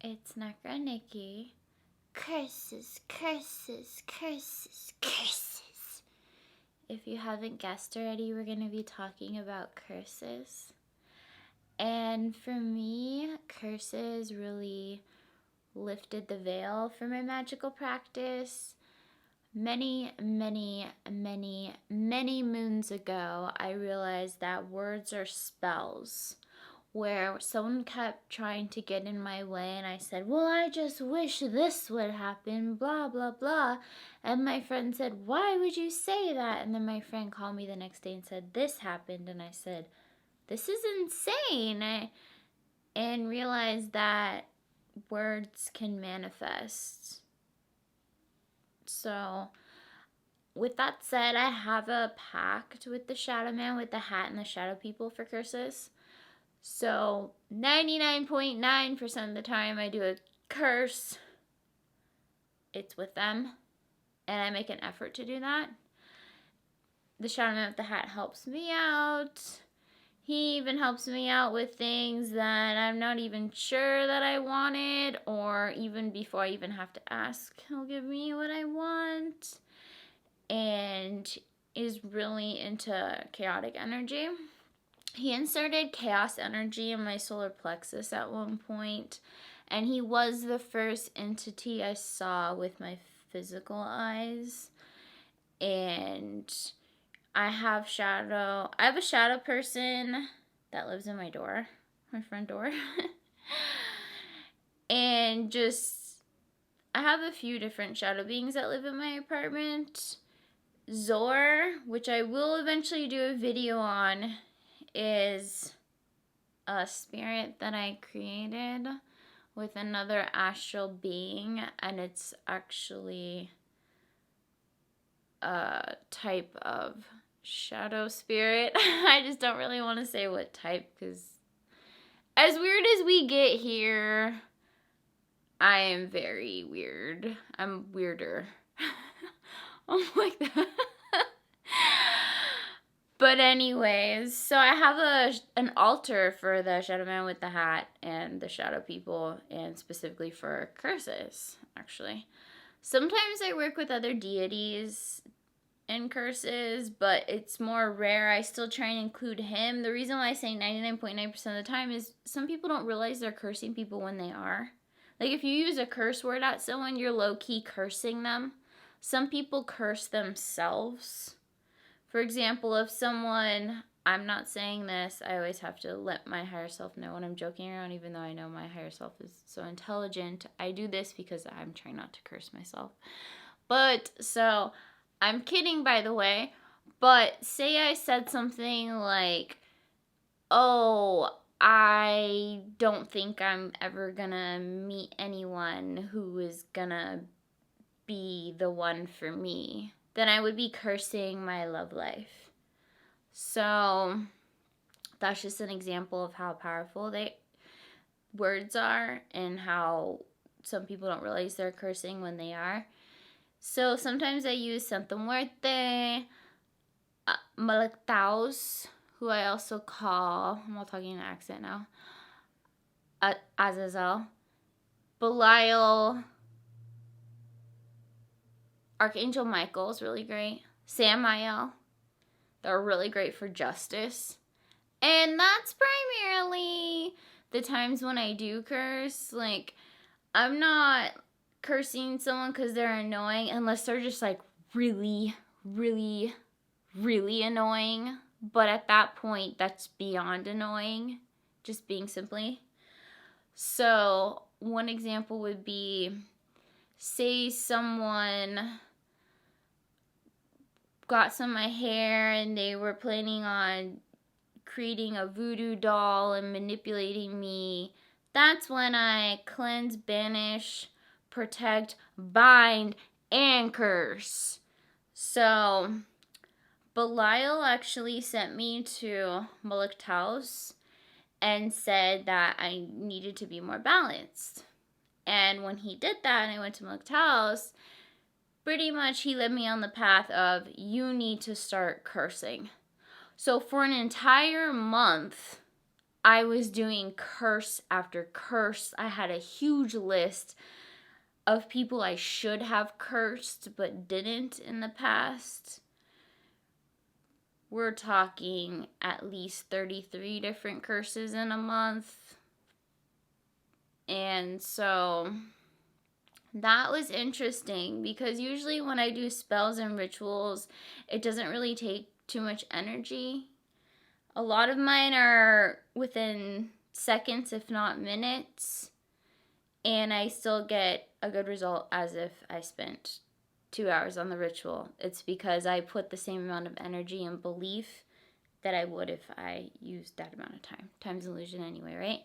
It's Necro Nicki. Curses, curses, curses, curses. If you haven't guessed already, we're going to be talking about curses. And for me, curses really lifted the veil for my magical practice. Many moons ago, I realized that words are spells. Where someone kept trying to get in my way and I said, well, I just wish this would happen, blah, blah, blah. And my friend said, why would you say that? And then my friend called me the next day and said, this happened. And I said, this is insane. And realized that words can manifest. So with that said, I have a pact with the shadow man, with the hat and the shadow people for curses. So 99.9% of the time I do a curse, it's with them, and I make an effort to do that. The shadow man with the hat helps me out. He even helps me out with things that I'm not even sure that I wanted, or even before I even have to ask, he'll give me what I want, and is really into chaotic energy. He inserted chaos energy in my solar plexus at one point, and he was the first entity I saw with my physical eyes. And I have a shadow person that lives in my front door. And I have a few different shadow beings that live in my apartment. Zor, which I will eventually do a video on, is a spirit that I created with another astral being, and it's actually a type of shadow spirit. I just don't really want to say what type, because as weird as we get here, I am very weird. I'm weirder. Oh my god. But anyways, so I have an altar for the shadow man with the hat and the shadow people, and specifically for curses, actually. Sometimes I work with other deities in curses, but it's more rare. I still try and include him. The reason why I say 99.9% of the time is some people don't realize they're cursing people when they are. Like, if you use a curse word at someone, you're low-key cursing them. Some people curse themselves. For example, if someone, I'm not saying this, I always have to let my higher self know when I'm joking around, even though I know my higher self is so intelligent. I do this because I'm trying not to curse myself. But, so, I'm kidding, by the way, but say I said something like, oh, I don't think I'm ever gonna meet anyone who is gonna be the one for me, then I would be cursing my love life. So that's just an example of how powerful words are, and how some people don't realize they're cursing when they are. So sometimes I use Santa Muerte, Malaktaos, who I also call, I'm all talking in an accent now, Azazel, Belial, Archangel Michael is really great. Samael, they're really great for justice. And that's primarily the times when I do curse. Like, I'm not cursing someone because they're annoying, unless they're just like really, really, really annoying. But at that point, that's beyond annoying, just being simply. So one example would be, say someone got some of my hair and they were planning on creating a voodoo doll and manipulating me. That's when I cleanse, banish, protect, bind, and curse. So Belial actually sent me to Malaktaos and said that I needed to be more balanced. And when he did that and I went to Malaktaos, pretty much he led me on the path of, you need to start cursing. So for an entire month, I was doing curse after curse. I had a huge list of people I should have cursed but didn't in the past. We're talking at least 33 different curses in a month. And so that was interesting because usually when I do spells and rituals, it doesn't really take too much energy. A lot of mine are within seconds, if not minutes, and I still get a good result as if I spent 2 hours on the ritual. It's because I put the same amount of energy and belief that I would if I used that amount of time. Time's an illusion anyway, right?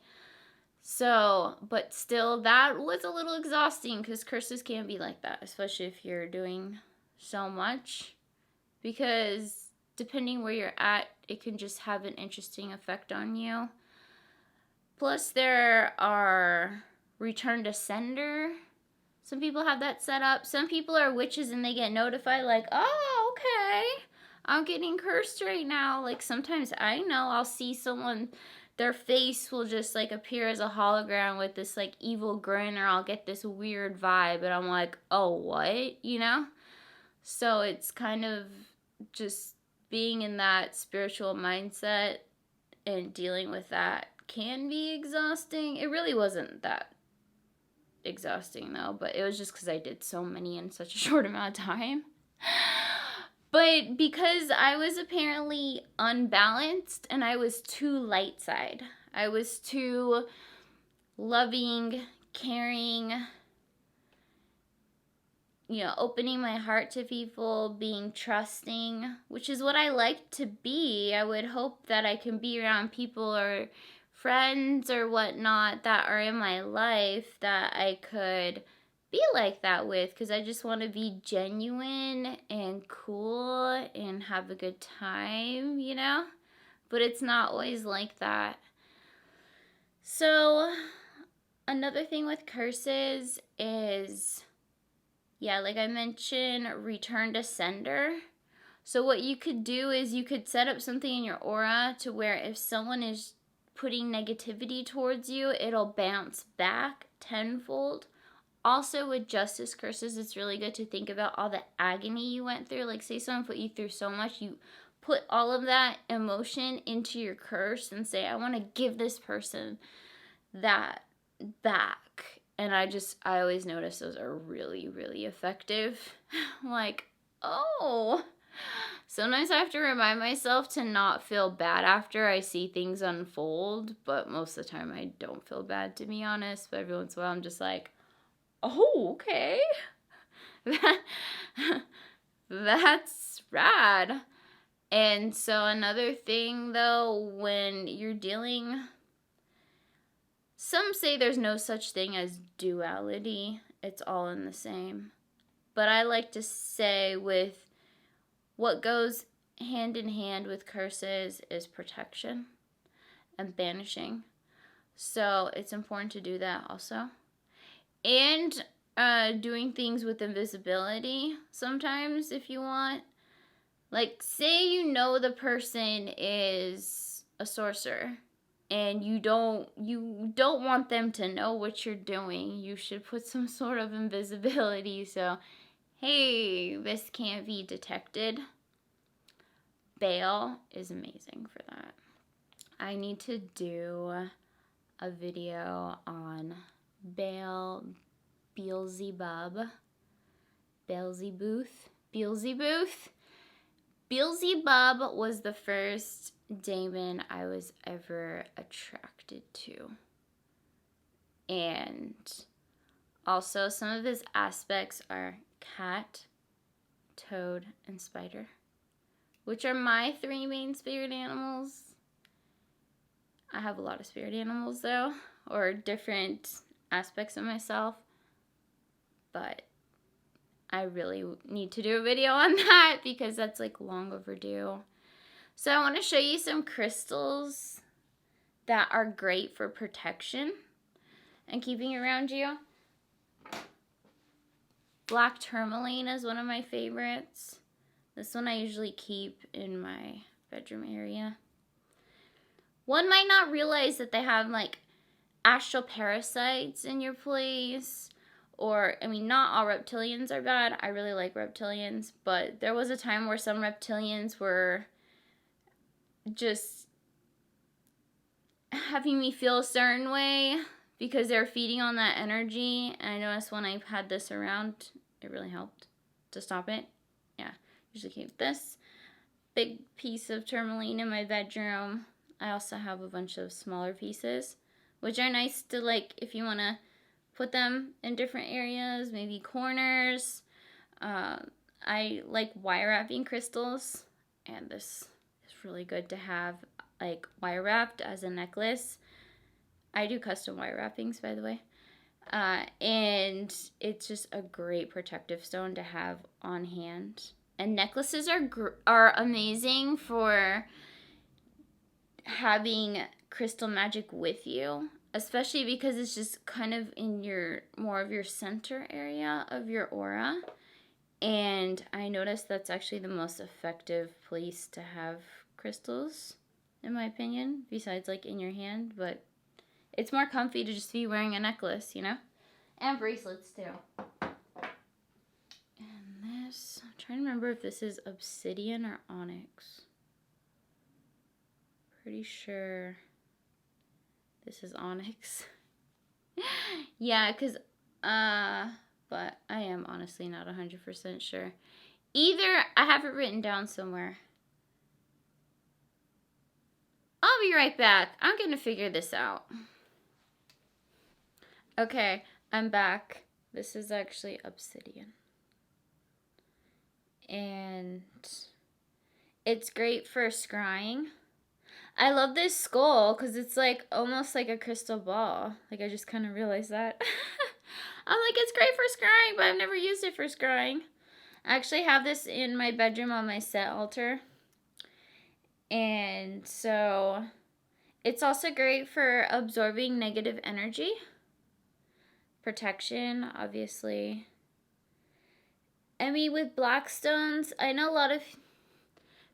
So, but still, that was a little exhausting because curses can be like that, especially if you're doing so much, because depending where you're at, it can just have an interesting effect on you. Plus, there are return to sender. Some people have that set up. Some people are witches and they get notified like, oh, okay, I'm getting cursed right now. Like sometimes I know I'll see someone, their face will just like appear as a hologram with this like evil grin, or I'll get this weird vibe and I'm like, oh, what? You know? So it's kind of just being in that spiritual mindset and dealing with that can be exhausting. It really wasn't that exhausting though, but it was just because I did so many in such a short amount of time. But because I was apparently unbalanced and I was too light side, I was too loving, caring, you know, opening my heart to people, being trusting, which is what I like to be. I would hope that I can be around people or friends or whatnot that are in my life that I could be like that with, because I just want to be genuine and cool and have a good time, you know? But it's not always like that. So, another thing with curses is, yeah, like I mentioned, return to sender. So what you could do is you could set up something in your aura to where if someone is putting negativity towards you, it'll bounce back tenfold. Also, with justice curses, it's really good to think about all the agony you went through. Like, say someone put you through so much, you put all of that emotion into your curse and say, I want to give this person that back. And I always notice those are really, really effective. Like, oh, sometimes I have to remind myself to not feel bad after I see things unfold, but most of the time I don't feel bad, to be honest. But every once in a while I'm just like, oh, okay. That's rad. And so another thing though, when you're dealing, some say there's no such thing as duality. It's all in the same. But I like to say with what goes hand in hand with curses is protection and banishing. So it's important to do that also. And doing things with invisibility sometimes if you want. Like, say you know the person is a sorcerer and you don't want them to know what you're doing. You should put some sort of invisibility so, hey, this can't be detected. Bail is amazing for that. I need to do a video on Beelzebub. Beelzebub was the first demon I was ever attracted to. And also some of his aspects are cat, toad, and spider, which are my 3 main spirit animals. I have a lot of spirit animals though, or different aspects of myself, but I really need to do a video on that because that's like long overdue. So I want to show you some crystals that are great for protection and keeping around you. Black tourmaline is one of my favorites. This one I usually keep in my bedroom area. one might not realize that they have like astral parasites in your place. Or, I mean, not all reptilians are bad. I really like reptilians. But there was a time where some reptilians were just having me feel a certain way because they're feeding on that energy. And I noticed when I had this around, it really helped to stop it. Yeah, usually keep this big piece of tourmaline in my bedroom. I also have a bunch of smaller pieces, which are nice to, like, if you want to put them in different areas, maybe corners. I like wire wrapping crystals, and this is really good to have, like, wire wrapped as a necklace. I do custom wire wrappings, by the way. And it's just a great protective stone to have on hand. And necklaces are amazing for having crystal magic with you, especially because it's just kind of in your more of your center area of your aura. And I noticed that's actually the most effective place to have crystals, in my opinion, besides like in your hand. But it's more comfy to just be wearing a necklace, you know? And bracelets too. And this, I'm trying to remember if this is obsidian or onyx. Pretty sure this is onyx. Yeah, because, but I am honestly not 100% sure. Either, I have it written down somewhere. I'll be right back. I'm going to figure this out. Okay, I'm back. This is actually obsidian. And it's great for scrying. I love this skull because it's like almost like a crystal ball. Like, I just kind of realized that. I'm like, it's great for scrying, but I've never used it for scrying. I actually have this in my bedroom on my set altar. And so it's also great for absorbing negative energy. Protection, obviously. I mean, with black stones, I know a lot of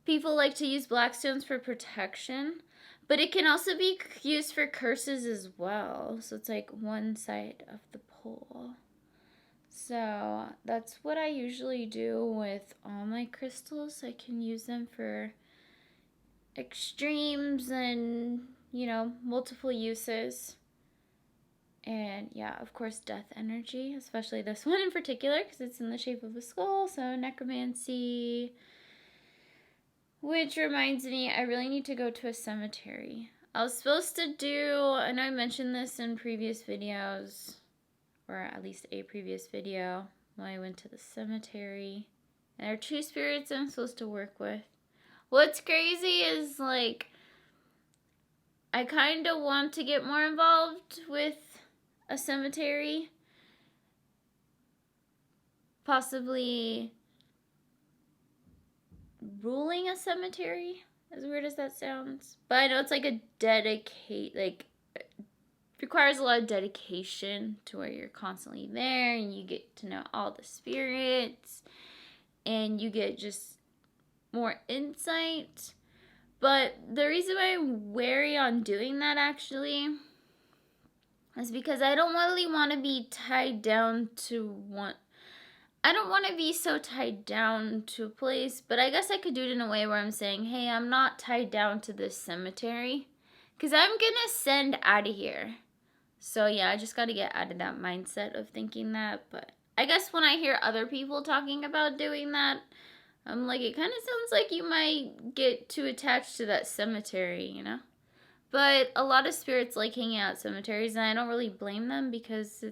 people like to use black stones for protection, but it can also be used for curses as well. So it's like one side of the pole. So that's what I usually do with all my crystals. I can use them for extremes and, you know, multiple uses. And yeah, of course, death energy, especially this one in particular because it's in the shape of a skull. So necromancy. Which reminds me, I really need to go to a cemetery. I was supposed to do, I know I mentioned this in previous videos, or at least a previous video, when I went to the cemetery. And there are 2 spirits I'm supposed to work with. What's crazy is, like, I kind of want to get more involved with a cemetery. Possibly ruling a cemetery, as weird as that sounds. But I know it's like a requires a lot of dedication to where you're constantly there and you get to know all the spirits and you get just more insight. But the reason why I'm wary on doing that actually is because I don't really want to be tied down to one. I don't want to be so tied down to a place, but I guess I could do it in a way where I'm saying, hey, I'm not tied down to this cemetery because I'm going to send out of here. So yeah, I just got to get out of that mindset of thinking that. But I guess when I hear other people talking about doing that, I'm like, it kind of sounds like you might get too attached to that cemetery, you know? But a lot of spirits like hanging out at cemeteries, and I don't really blame them because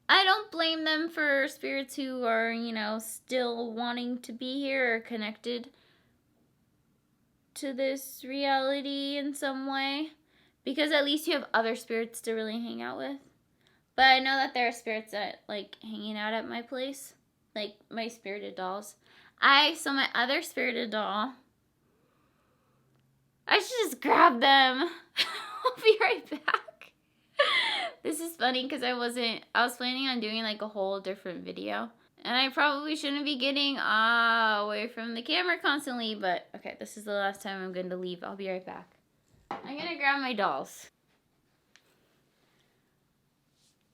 I don't blame them for spirits who are, you know, still wanting to be here or connected to this reality in some way. Because at least you have other spirits to really hang out with. But I know that there are spirits that like hanging out at my place. Like my spirited dolls. So my other spirited doll, I should just grab them. I'll be right back. This is funny because I was planning on doing like a whole different video. And I probably shouldn't be getting away from the camera constantly, but okay, this is the last time I'm going to leave. I'll be right back. I'm going to grab my dolls.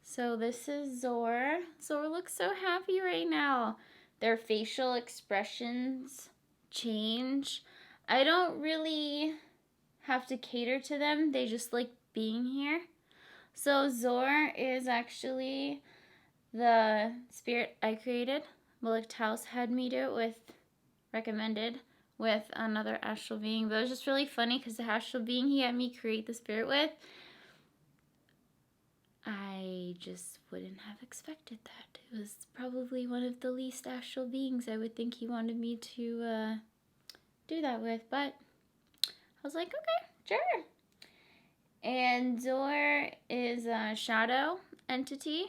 So this is Zor. Zor looks so happy right now. Their facial expressions change. I don't really have to cater to them. They just like being here. So Zor is actually the spirit I created. Malik Taos had me do it with, recommended, with another astral being. But it was just really funny because the astral being he had me create the spirit with, I just wouldn't have expected that. It was probably one of the least astral beings I would think he wanted me to do that with. But I was like, okay, sure. And Zor is a shadow entity.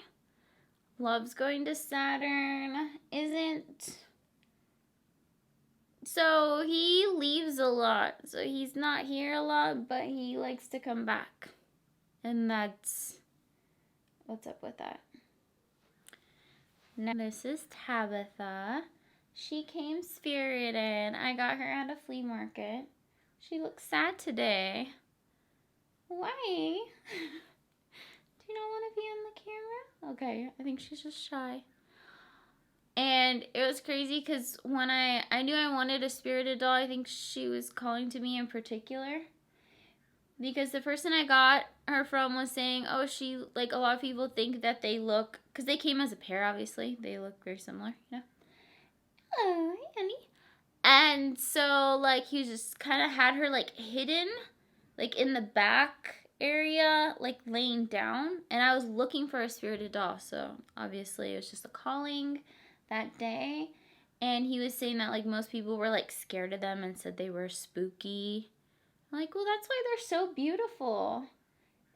Loves going to Saturn. Isn't... So he leaves a lot. So he's not here a lot, but he likes to come back. And that's... what's up with that? Now this is Tabitha. She came spirited. I got her at a flea market. She looks sad today. Why? Do you not want to be on the camera? Okay, I think she's just shy. And it was crazy because when I knew I wanted a spirited doll, I think she was calling to me in particular. Because the person I got her from was saying, oh, she, like, a lot of people think that they look, because they came as a pair, obviously. They look very similar, you know? Oh, hi, honey. And so, like, he just kind of had her, like, hidden, like, in the back area, like, laying down. And I was looking for a spirited doll, so obviously it was just a calling that day. And he was saying that, like, most people were, like, scared of them and said they were spooky. I'm like, well, that's why they're so beautiful.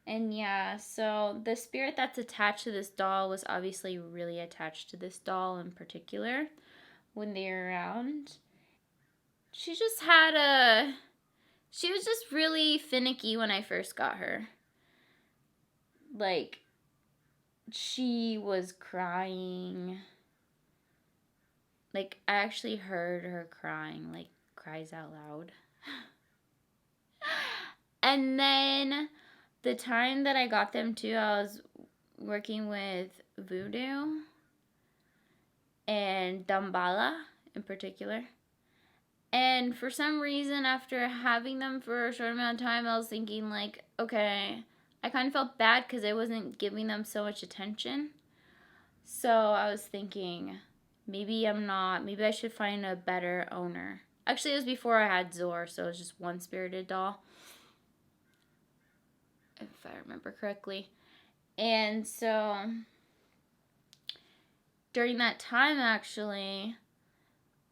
And yeah, so the spirit that's attached to this doll was obviously really attached to this doll in particular when they were around. She was just really finicky when I first got her. Like, she was crying. Like, I actually heard her crying, like, cries out loud. And then the time that I got them too, I was working with Voodoo and Dambala in particular. And for some reason, after having them for a short amount of time, I was thinking, like, okay, I kind of felt bad because I wasn't giving them so much attention. So I was thinking, maybe I should find a better owner. Actually, it was before I had Zor, so it was just one spirited doll, if I remember correctly. And so during that time, actually,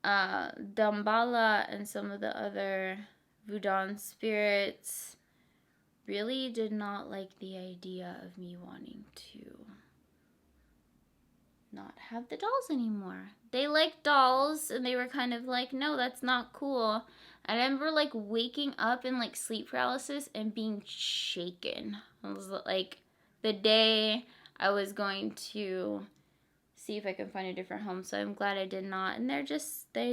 Dambala and some of the other Voodoo spirits really did not like the idea of me wanting to not have the dolls anymore. They liked dolls, and they were kind of like, no, that's not cool. I remember, like, waking up in, like, sleep paralysis and being shaken. It was, like, the day I was going to see if I can find a different home, so I'm glad I did not. And they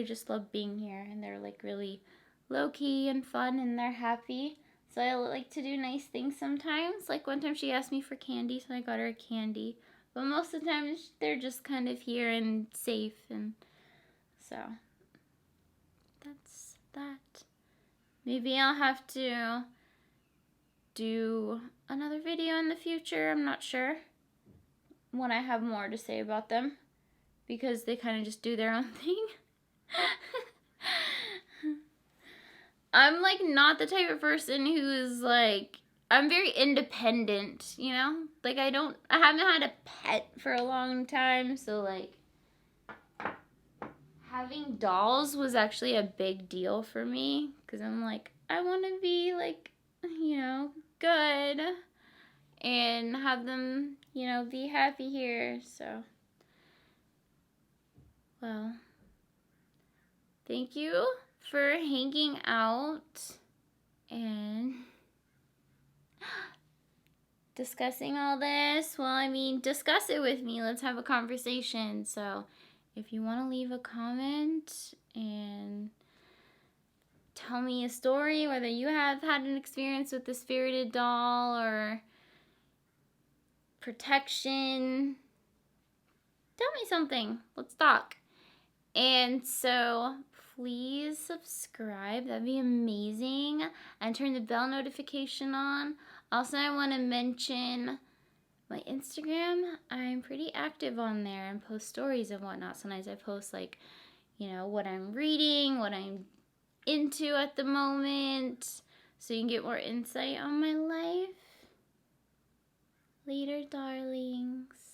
just love being here, and they're, like, really low-key and fun, and they're happy. So I like to do nice things sometimes. Like, one time she asked me for candy, so I got her a candy. But most of the time, they're just kind of here and safe, and so that's that. Maybe I'll have to do another video in the future. I'm not sure when I have more to say about them, because they kind of just do their own thing. I'm, like, not the type of person who's, like, I'm very independent, you know? Like, I haven't had a pet for a long time, so, like, having dolls was actually a big deal for me, because I'm like, I want to be, like, you know, good, and have them, you know, be happy here, so, well, thank you for hanging out, and discussing all this. Well, I mean, discuss it with me. Let's have a conversation. So if you want to leave a comment and tell me a story, whether you have had an experience with the spirited doll or protection, tell me something. Let's talk. And so please subscribe. That'd be amazing. And turn the bell notification on. Also, I want to mention my Instagram. I'm pretty active on there and post stories and whatnot. Sometimes I post like, what I'm reading, what I'm into at the moment, so you can get more insight on my life. Later, darlings.